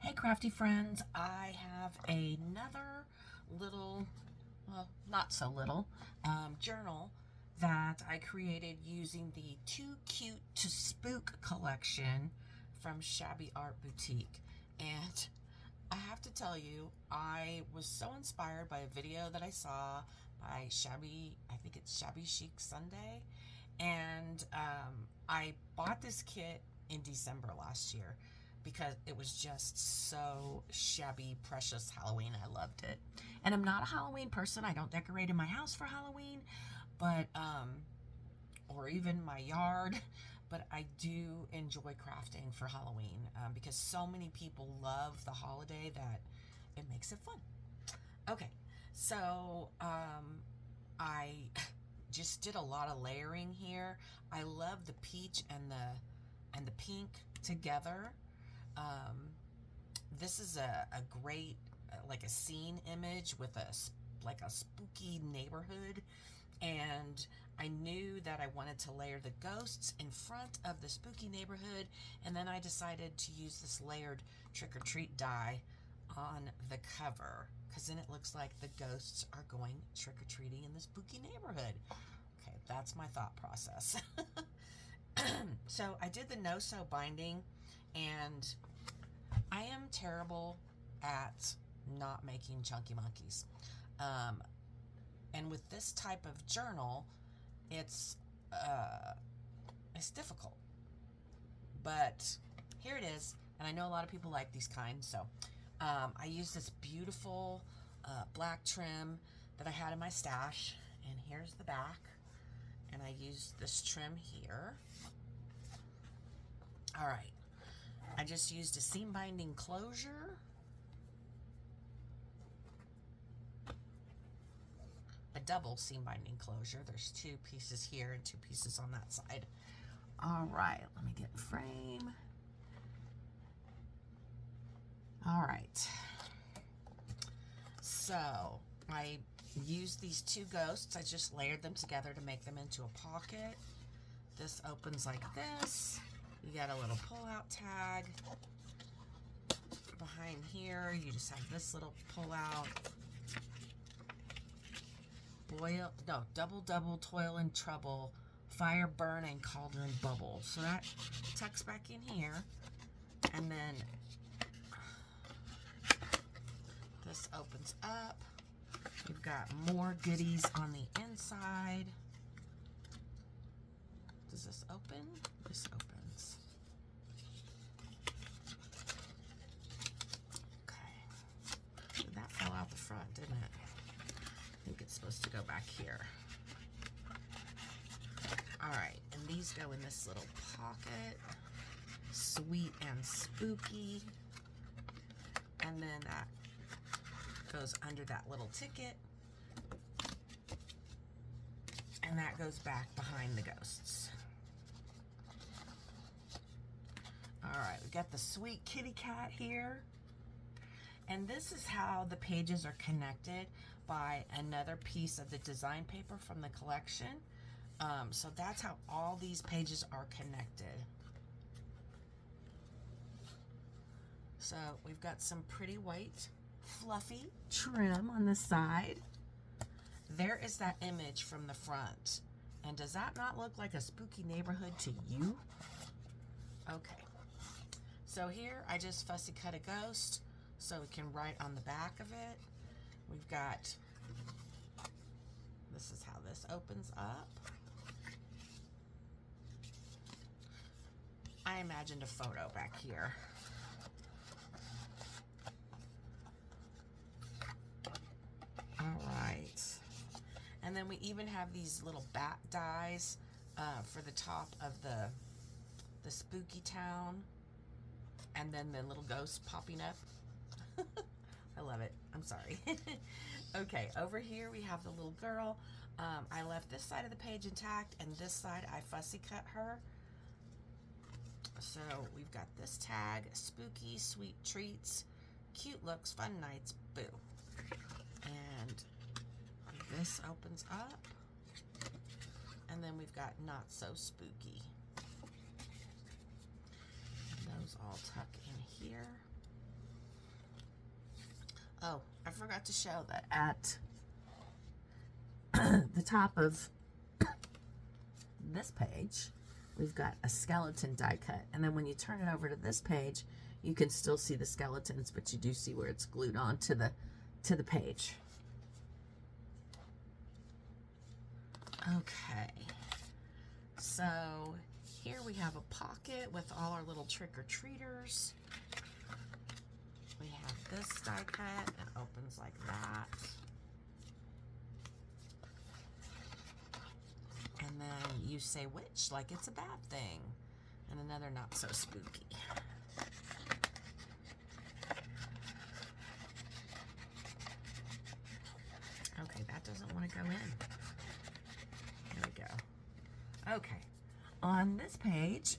Hey crafty friends, I have another little, well, not so little, journal that I created using the Too Cute to Spook collection from Shabby Art Boutique. And I have to tell you, I was so inspired by a video that I saw by Shabby, I think it's Shabby Chic Sunday. And I bought this kit in December last year because it was just so shabby, precious Halloween. I loved it. And I'm not a Halloween person. I don't decorate in my house for Halloween, but or even my yard. But I do enjoy crafting for Halloween because so many people love the holiday that it makes it fun. Okay, so I just did a lot of layering here. I love the peach and the pink together. This is a great like a scene image with like a spooky neighborhood, and I knew that I wanted to layer the ghosts in front of the spooky neighborhood, and then I decided to use this layered trick-or-treat die on the cover because then it looks like the ghosts are going trick-or-treating in the spooky neighborhood. Okay, that's my thought process. So I did the no-sew binding, and I am terrible at not making chunky monkeys. And with this type of journal, it's difficult. But here it is, and I know a lot of people like these kinds, so I used this beautiful black trim that I had in my stash, and here's the back, and I used this trim here. All right, I just used a seam binding closure, a double seam binding closure. There's two pieces here and two pieces on that side. All right, let me get in frame. All right, so I used these two ghosts. I just layered them together to make them into a pocket. This opens like this. You got a little pull-out tag. Behind here, you just have this little pull-out. Double, toil and trouble, fire, burn, and cauldron bubble. So that tucks back in here. And then this opens up. We've got more goodies on the inside. Does this open? This opens. Okay. That fell out the front, didn't it? I think it's supposed to go back here. All right, and these go in this little pocket. Sweet and spooky. And then that goes under that little ticket. And that goes back behind the ghosts. All right, we got the sweet kitty cat here. And this is how the pages are connected by another piece of the design paper from the collection. So that's how all these pages are connected. So we've got some pretty white, fluffy trim on the side. There is that image from the front. And does that not look like a spooky neighborhood to you? Okay. So here I just fussy cut a ghost so we can write on the back of it. We've got, this is how this opens up. I imagined a photo back here. All right. And then we even have these little bat dies for the top of the spooky town. And then the little ghost popping up. I love it. I'm sorry. Okay, over here we have the little girl. I left this side of the page intact, and this side I fussy cut her. So we've got this tag, spooky, sweet treats, cute looks, fun nights, boo. And this opens up. And then we've got not so spooky. And those all tuck in here. Oh, I forgot to show that at the top of this page, we've got a skeleton die cut. And then when you turn it over to this page, you can still see the skeletons, but you do see where it's glued on to the page. Okay. So here we have a pocket with all our little trick-or-treaters. We have this die cut. It opens like that. And then you say which, like it's a bad thing. And another not so spooky. Okay, that doesn't want to go in. There we go. Okay, on this page,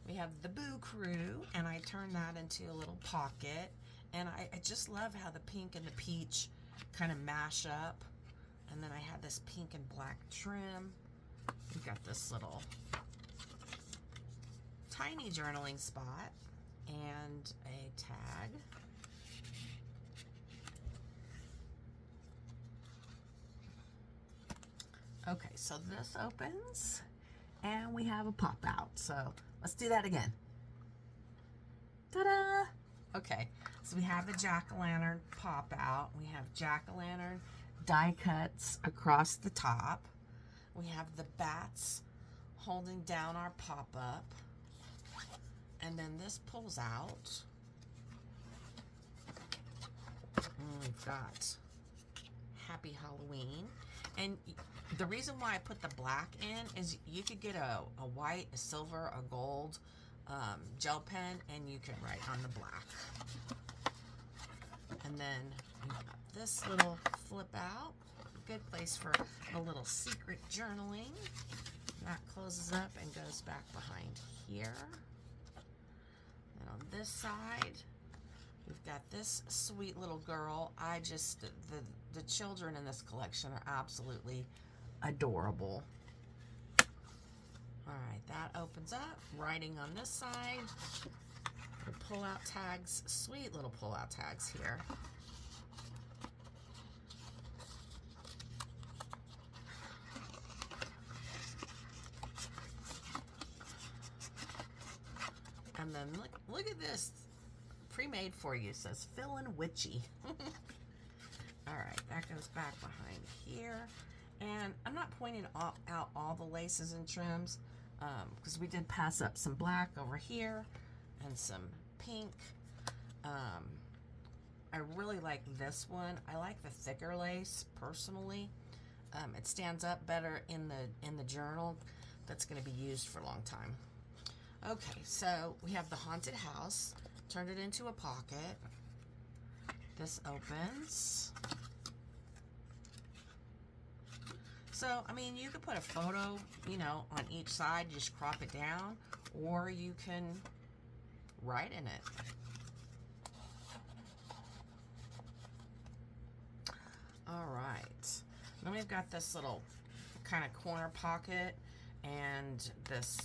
we have the Boo Crew, and I turned that into a little pocket. And I just love how the pink and the peach kind of mash up. And then I had this pink and black trim. We've got this little tiny journaling spot and a tag. Okay, so this opens and we have a pop out. So let's do that again. Ta-da! Okay, so we have the jack-o'-lantern pop out. We have jack-o'-lantern die cuts across the top. We have the bats holding down our pop-up. And then this pulls out. And we've got Happy Halloween. And the reason why I put the black in is you could get a white, a silver, a gold gel pen, and you can write on the black. And then we've got this little flip out. Good place for a little secret journaling. That closes up and goes back behind here. And on this side, we've got this sweet little girl. The children in this collection are absolutely adorable. All right, that opens up. Writing on this side. The pull-out tags, sweet little pull-out tags here. And then look at this. Pre-made for you. It says Feelin' Witchy. Alright, that goes back behind here. And I'm not pointing out all the laces and trims because we did pass up some black over here and some pink. I really like this one. I like the thicker lace personally. It stands up better in the journal. That's going to be used for a long time. Okay, so we have the haunted house. Turned it into a pocket. This opens. So, I mean, you could put a photo, on each side, just crop it down, or you can write in it. All right. Then we've got this little kind of corner pocket and this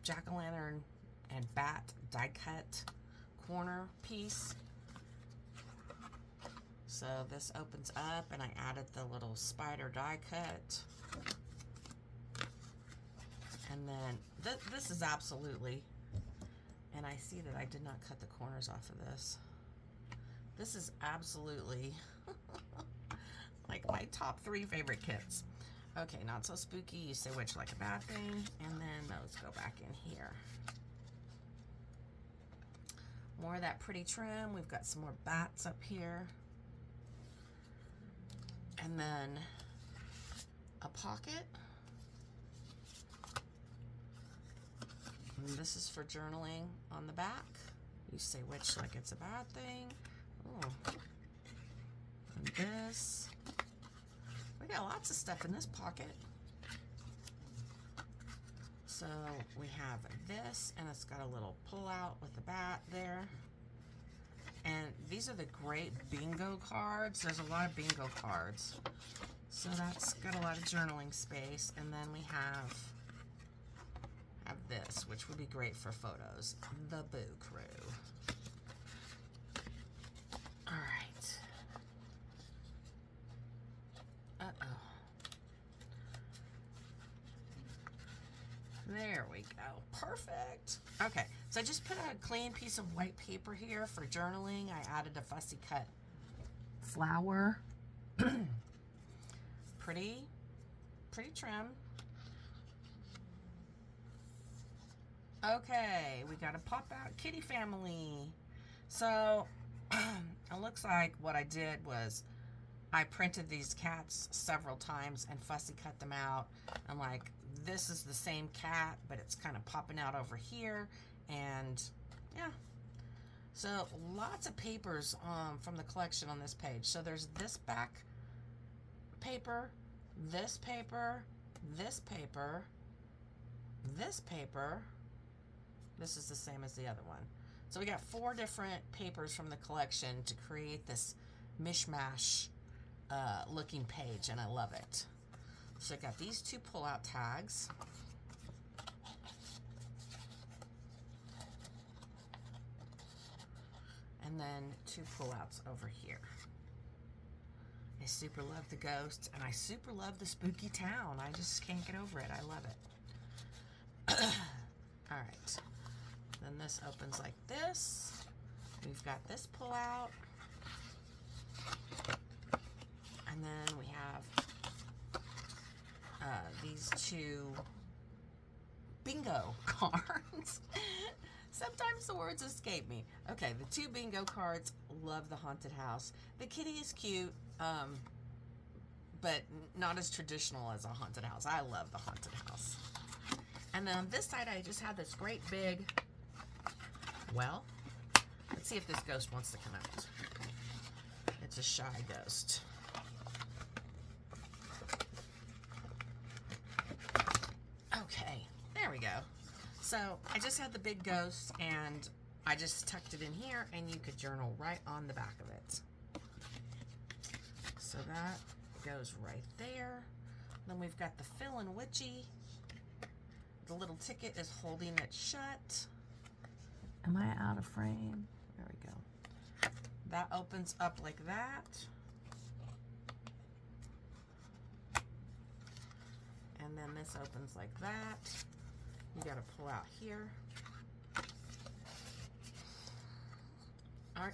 jack-o'-lantern and bat die cut corner piece. So this opens up and I added the little spider die cut. And then this is absolutely, and I see that I did not cut the corners off of this. This is absolutely like my top 3 favorite kits. Okay, not so spooky. You say which, like a bad thing, and then those go back in here. More of that pretty trim. We've got some more bats up here. And then a pocket. And this is for journaling on the back. You say which, like it's a bad thing. Oh. And this. We got lots of stuff in this pocket. So we have this, and it's got a little pull out with the bat there. And these are the great bingo cards. There's a lot of bingo cards. So that's got a lot of journaling space. And then we have this, which would be great for photos. The Boo Crew. There we go. Perfect. Okay, so I just put a clean piece of white paper here for journaling. I added a fussy cut flower. Pretty trim. Okay, we got a pop out kitty family. So it looks like what I did was I printed these cats several times and fussy cut them out. I'm like, this is the same cat, but it's kind of popping out over here. And yeah, so lots of papers from the collection on this page. So there's this back paper, this paper, this paper, this paper. This is the same as the other one. So we got 4 different papers from the collection to create this mishmash looking page, and I love it. So I got these 2 pull-out tags. And then 2 pull-outs over here. I super love the ghosts, and I super love the spooky town. I just can't get over it. I love it. All right. Then this opens like this. We've got this pull-out. And then we have these 2 bingo cards. Sometimes the words escape me. Okay, the 2 bingo cards. Love the haunted house. The kitty is cute, but not as traditional as a haunted house. I love the haunted house. And then on this side, I just have this great big, well, let's see if this ghost wants to come out. It's a shy ghost. Okay, there we go. So I just had the big ghost, and I just tucked it in here, and you could journal right on the back of it. So that goes right there. Then we've got the Phil and Witchy. The little ticket is holding it shut. Am I out of frame? There we go. That opens up like that. And then this opens like that. You got to pull out here.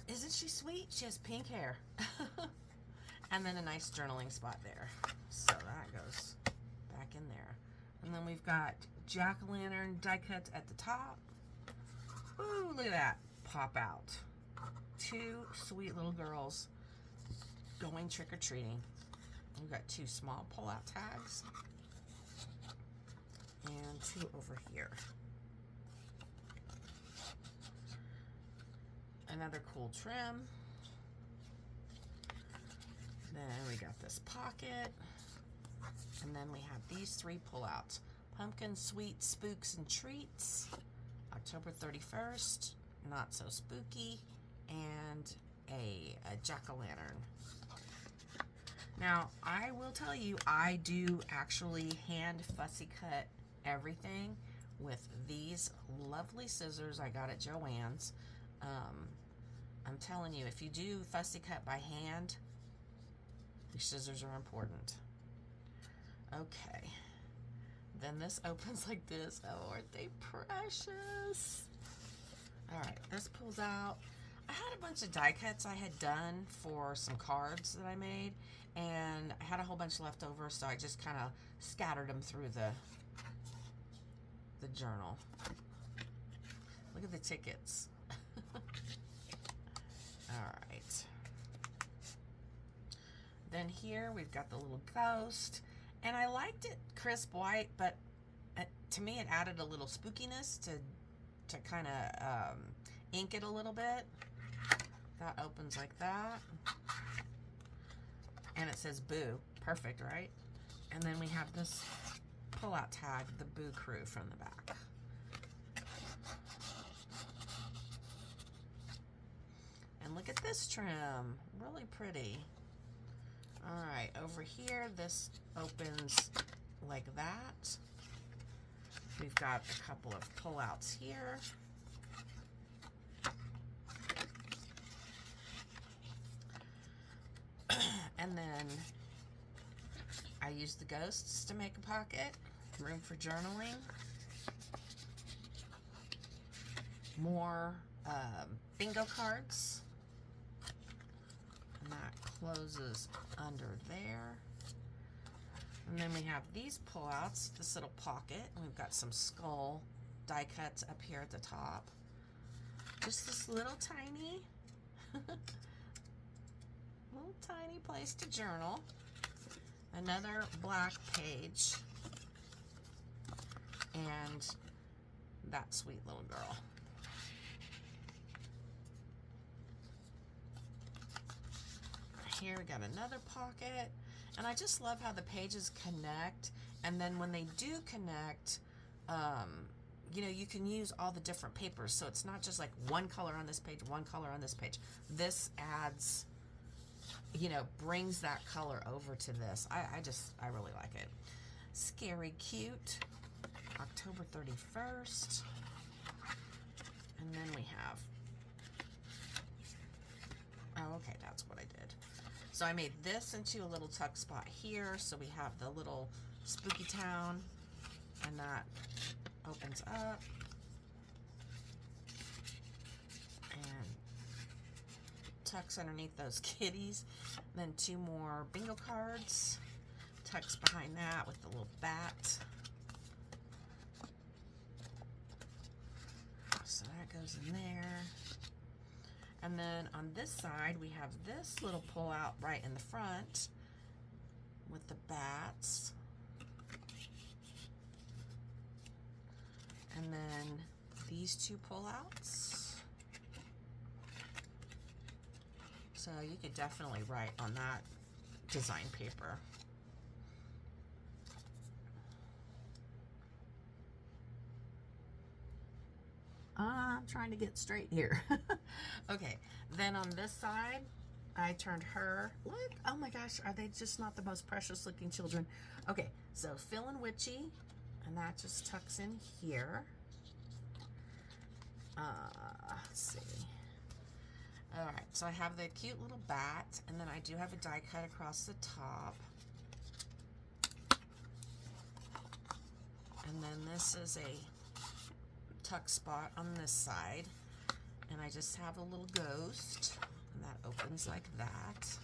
Isn't she sweet? She has pink hair. And then a nice journaling spot there. So that goes back in there. And then we've got jack-o'-lantern die cuts at the top. Ooh, look at that. Pop out. 2 sweet little girls going trick-or-treating. We've got 2 small pull-out tags. And 2 over here. Another cool trim. Then we got this pocket. And then we have these 3 pullouts. Pumpkin, sweet, spooks, and treats. October 31st, not so spooky. And a jack-o'-lantern. Now, I will tell you, I do actually hand fussy cut everything with these lovely scissors I got at Joann's. I'm telling you, if you do fussy cut by hand, these scissors are important. Okay. Then this opens like this. Oh, aren't they precious? Alright, this pulls out. I had a bunch of die cuts I had done for some cards that I made, and I had a whole bunch left over, so I just kind of scattered them through the journal. Look at the tickets. Alright. Then here we've got the little ghost, and I liked it crisp white, but to me it added a little spookiness to kind of ink it a little bit. That opens like that, and it says Boo. Perfect, right? And then we have this pull-out tag, the Boo Crew, from the back. And look at this trim, really pretty. All right, over here, this opens like that. We've got a couple of pull-outs here. And then I used the ghosts to make a pocket, room for journaling. more bingo cards. And that closes under there. And then we have these pullouts, this little pocket. And we've got some skull die cuts up here at the top. Just this little tiny place to journal. Another black page. And that sweet little girl. Here we got another pocket. And I just love how the pages connect. And then when they do connect, you know, you can use all the different papers. So it's not just like one color on this page, one color on this page. This adds, you know, brings that color over to this. I really like it. Scary Cute, October 31st. And then we have, oh, okay, that's what I did. So I made this into a little tuck spot here. So we have the little Spooky Town, and that opens up. And tucks underneath those kitties. Then two more bingo cards. Tucks behind that with the little bat. So that goes in there. And then on this side, we have this little pull out right in the front with the bats. And then these two pull outs. So you could definitely write on that design paper. I'm trying to get straight here. Okay, then on this side, I turned her. Look, oh my gosh, are they just not the most precious looking children? Okay, so Phil and Witchy, and that just tucks in here. Let's see. All right, so I have the cute little bat, and then I do have a die cut across the top. And then this is a tuck spot on this side, and I just have a little ghost, and that opens like that.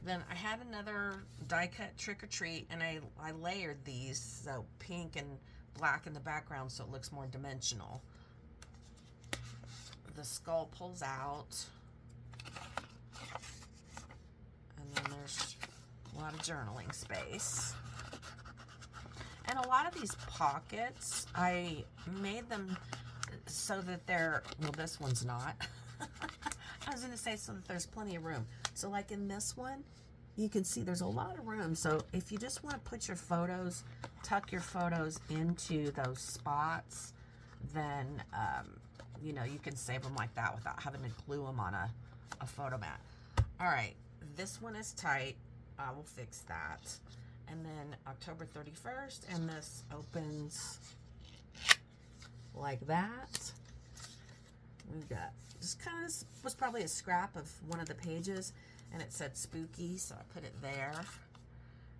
Then I had another die cut trick or treat, and I layered these, so pink and black in the background so it looks more dimensional. The skull pulls out, and then there's a lot of journaling space. And a lot of these pockets, I made them so that they're, well, this one's not. I was going to say so that there's plenty of room. So like in this one, you can see there's a lot of room. So if you just want to put your photos, tuck your photos into those spots, then, you know, you can save them like that without having to glue them on a photo mat. All right, this one is tight. I will fix that. And then October 31st, and this opens like that. We've got, just kind of was probably a scrap of one of the pages, and it said spooky, so I put it there.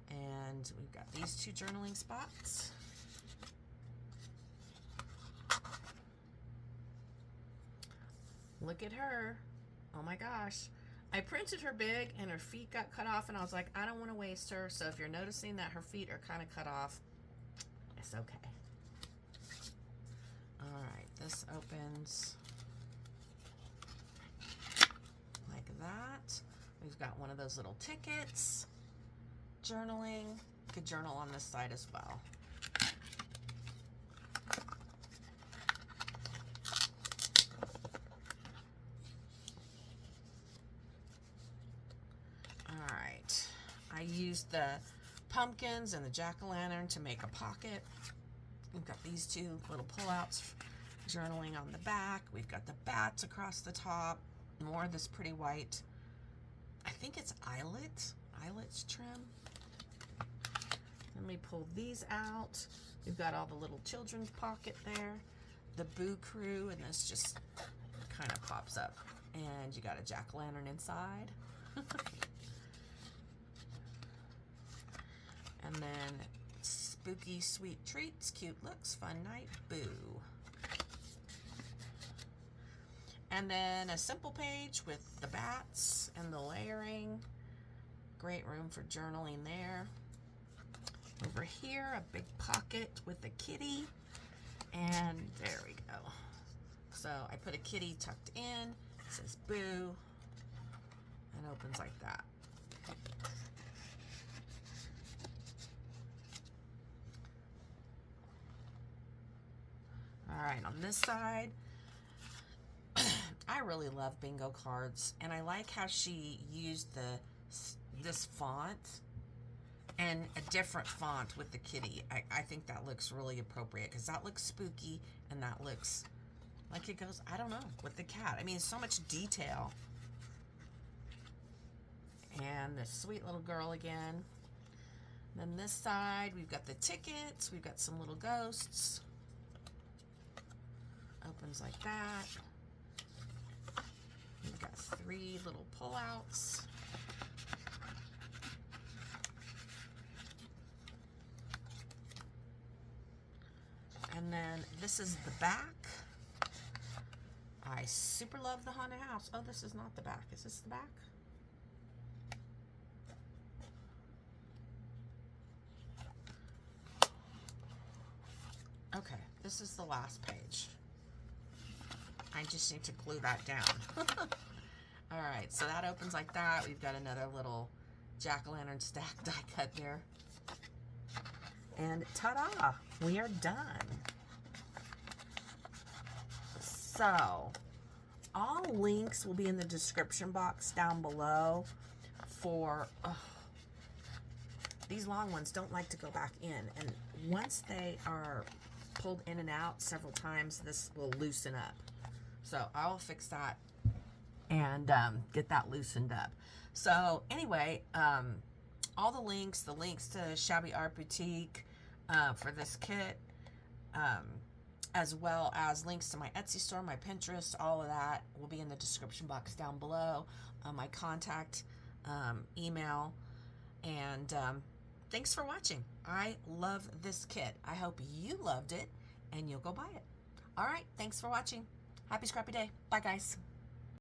And we've got these two journaling spots. Look at her. Oh my gosh. I printed her big and her feet got cut off, and I was like, I don't want to waste her. So if you're noticing that her feet are kind of cut off, it's okay. All right, this opens like that. We've got one of those little tickets. Journaling. You could journal on this side as well. I used the pumpkins and the jack-o'-lantern to make a pocket. We've got these two little pullouts, journaling on the back. We've got the bats across the top. More of this pretty white, I think it's eyelet trim. Let me pull these out. We've got all the little children's pocket there. The Boo Crew, and this just kind of pops up And you got a jack-o'-lantern inside. And then spooky sweet treats, cute looks, fun night, boo. And then a simple page with the bats and the layering. Great room for journaling there. Over here, a big pocket with a kitty. And there we go. So I put a kitty tucked in. It says boo. And opens like that. All right, on this side, I really love bingo cards, and I like how she used this font and a different font with the kitty. I think that looks really appropriate because that looks spooky and that looks like it goes, I don't know, with the cat. I mean, so much detail. And this sweet little girl again. Then this side, we've got the tickets. We've got some little ghosts. Opens like that. We've got 3 little pullouts. And then this is the back. I super love the haunted house. Oh, this is not the back. Is this the back? Okay, this is the last page. I just need to glue that down. All right, so that opens like that. We've got another little jack-o'-lantern stack die cut there. And ta-da, we are done. So, all links will be in the description box down below for, these long ones don't like to go back in. And once they are pulled in and out several times, this will loosen up. So I'll fix that and get that loosened up. So anyway, all the links to Shabby Art Boutique for this kit, as well as links to my Etsy store, my Pinterest, all of that will be in the description box down below. My contact, email, and thanks for watching. I love this kit. I hope you loved it and you'll go buy it. All right, thanks for watching. Happy scrappy day. Bye, guys.